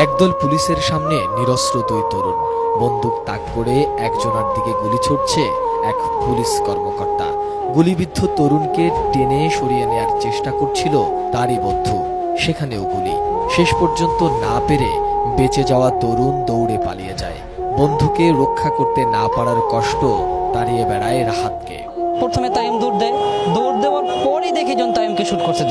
একদল পুলিশের সামনে নিরস্ত্র দুই তরুণ বন্দুক তাক করে একজনের দিকে গুলি ছুটছে এক পুলিশ কর্মকর্তা। গুলিবিদ্ধ তরুণকে টেনে সরিয়ে নেয়ার চেষ্টা করছিল তারই বন্ধু, সেখানেও গুলি। শেষ পর্যন্ত না পেরে বেঁচে যাওয়া তরুণ দৌড়ে পালিয়ে যায়। বন্ধুকে রক্ষা করতে না পারার কষ্ট তাড়িয়ে বেড়ায় রাহাতকে। প্রথমে তাইম দৌড় দেওয়ার পরেই দেখি জন তাইমকে শুট করছে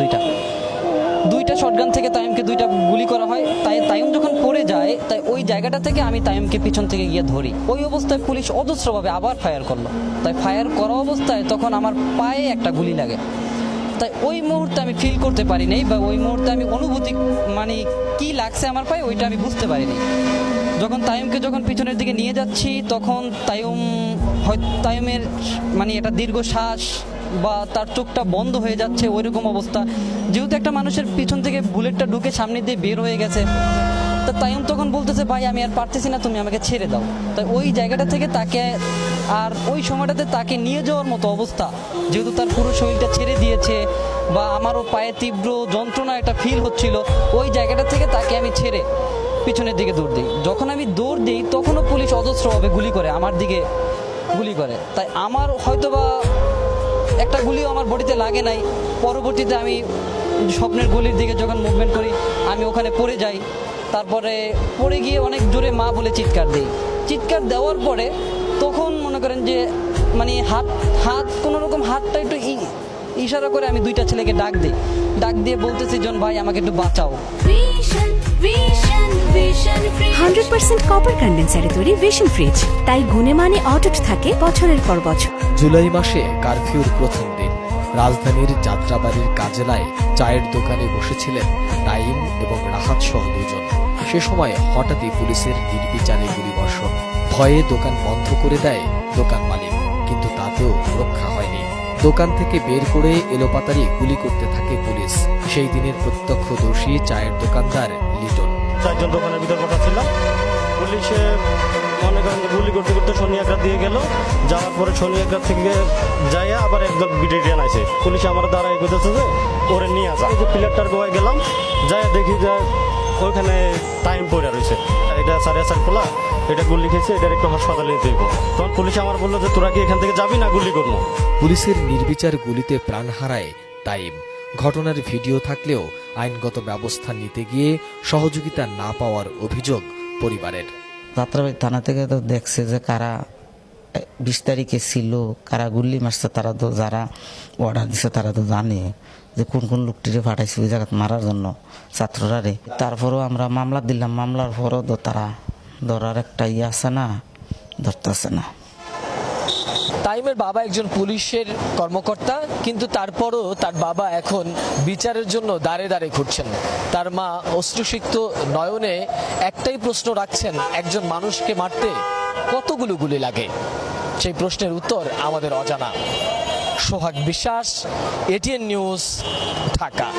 দুইটা শটগান থেকে তাইমকে দুইটা গুলি করা হয়। তাইম যখন পড়ে যায় তাই ওই জায়গাটা থেকে আমি তাইমকে পিছন থেকে গিয়ে ধরি। ওই অবস্থায় পুলিশ অজস্রভাবে আবার ফায়ার করলো। তাই ফায়ার করা অবস্থায় তখন আমার পায়ে একটা গুলি লাগে। তাই ওই মুহূর্তে আমি ফিল করতে পারি নাই, বা ওই মুহূর্তে আমি অনুভূতি মানে কি লাগছে আমার পায়ে ওইটা আমি বুঝতে পারিনি। তাইমকে যখন পিছনের দিকে নিয়ে যাচ্ছি তখন তাইমের মানে একটা দীর্ঘ শ্বাস বা তার চোখটা বন্ধ হয়ে যাচ্ছে ওইরকম অবস্থা, যেহেতু একটা মানুষের পিছন থেকে বুলেটটা ঢুকে সামনে দিয়ে বের হয়ে গেছে। তা তাইম তখন বলতেছে, ভাই আমি আর পারতেছি না, তুমি আমাকে ছেড়ে দাও। তাই ওই জায়গাটা থেকে তাকে আর ওই সময়টাতে তাকে নিয়ে যাওয়ার মতো অবস্থা, যেহেতু তার পুরো শরীরটা ছেড়ে দিয়েছে বা আমারও পায়ে তীব্র যন্ত্রণা একটা ফিল হচ্ছিল, ওই জায়গাটা থেকে তাকে আমি ছেড়ে পিছনের দিকে দৌড় দিই। যখন আমি দৌড় দিই তখনও পুলিশ অজস্রভাবে গুলি করে, আমার দিকে গুলি করে। তাই আমার হয়তোবা একটা গুলিও আমার বডিতে লাগে নাই। পরবর্তীতে আমি স্বপ্নের গুলির দিকে যখন মুভমেন্ট করি আমি ওখানে পড়ে যাই। তারপরে পড়ে গিয়ে অনেক জোরে মা বলে চিৎকার দিই। চিৎকার দেওয়ার পরে তখন মনে করেন যে মানে হাত কোনো রকম হাতটা একটু ইশারা করে আমি দুইটা ছেলেকে ডাক দিয়ে বলতেছি, জন ভাই আমাকে একটু বাঁচাও। 100% কপার কন্ডেন্সারে তৈরি ভিশন ফ্রিজ, তাই গুণে মানে অটুট থাকে বছরের পর বছর। জুলাই মাসে কারফিউর প্রথম দিন রাজধানীর যাত্রাবাড়ির কাজেলায় চায়ের দোকানে বসেছিলেন তাইম এবং রাহাত সহ দুজন। সে সময় হঠাৎই পুলিশের নির্বিচারে গুলিবর্ষণ। ভয়ে দোকান বন্ধ করে দেয় দোকান মালিক, কিন্তু তাতেও রক্ষা হয়নি। দোকান থেকে বের করে এলোপাতাড়ি গুলি করতে থাকে পুলিশ। সেই দিনের প্রত্যক্ষদর্শী চায়ের দোকানদার লিটন। চারজন দোকানের ভিতর বসা, পুলিশে মনে করেন গুলি করতে করতে শনি একরা দিয়ে গেল। যাওয়ার পরে শনি একরা থেকে যাই আবার একদম ব্রিগেডিয়ান আছে। পুলিশ আমার দ্বারা এগোতেছে যে ওরে নিয়ে আসা। এই যে প্লেটটার গোয়ায় গেলাম, যাই দেখি যে ওইখানে টাইম পড়ে রয়েছে। এটা সাড়ে চার খোলা, এটা গুলি খেয়েছে, এটার একটু হাসপাতালে নিতে হইব। তখন পুলিশ আমার বললো যে তোরা কি এখান থেকে যাবি না গুলি করবো। পুলিশের নির্বিচার গুলিতে প্রাণ হারায় তাইম। ঘটনার ভিডিও থাকলেও আইনগত ব্যবস্থা নিতে গিয়ে সহযোগিতা না পাওয়ার অভিযোগ পরিবারের। যাত্রাবাড়ি থানা থেকে তো দেখছে যে কারা 20 তারিখে ছিল, কারা গুল্লি মারছে, তারা তো যারা অর্ডার দিচ্ছে তারা তো জানে যে কোন কোন লোকটিরে পাঠাইছে ওই জায়গা মারার জন্য ছাত্ররা রে। তারপরেও আমরা মামলা দিলাম, মামলার পরও তো তারা ধরার একটা আছে না, ধরতেছে না। তাইমের বাবা একজন পুলিশের কর্মকর্তা, কিন্তু তারপরও তার বাবা এখন বিচারের জন্য দাঁড়ে দাঁড়ে ঘুরছেন। তার মা অশ্রুসিক্ত নয়নে একটাই প্রশ্ন রাখছেন, একজন মানুষকে মারতে কতগুলো গুলি লাগে? সেই প্রশ্নের উত্তর আমাদের অজানা। সোহাগ বিশ্বাস, এটিএন নিউজ, ঢাকা।